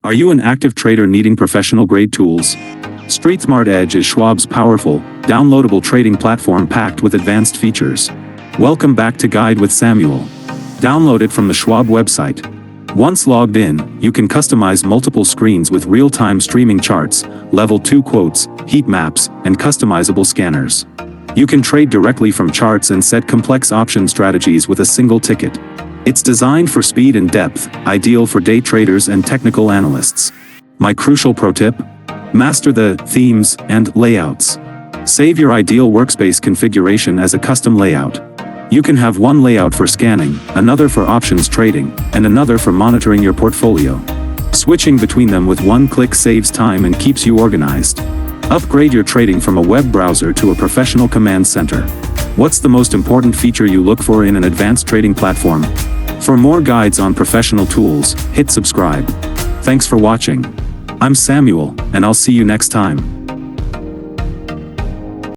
Are you an active trader needing professional-grade tools? StreetSmart Edge is Schwab's powerful, downloadable trading platform packed with advanced features. Welcome back to Guide with Samuel. Download it from the Schwab website. Once logged in, you can customize multiple screens with real-time streaming charts, level 2 quotes, heat maps, and customizable scanners. You can trade directly from charts and set complex option strategies with a single ticket. It's designed for speed and depth, ideal for day traders and technical analysts. My crucial pro tip? Master the themes and layouts. Save your ideal workspace configuration as a custom layout. You can have one layout for scanning, another for options trading, and another for monitoring your portfolio. Switching between them with one click saves time and keeps you organized. Upgrade your trading from a web browser to a professional command center. What's the most important feature you look for in an advanced trading platform? For more guides on professional tools, hit subscribe. Thanks for watching. I'm Samuel, and I'll see you next time.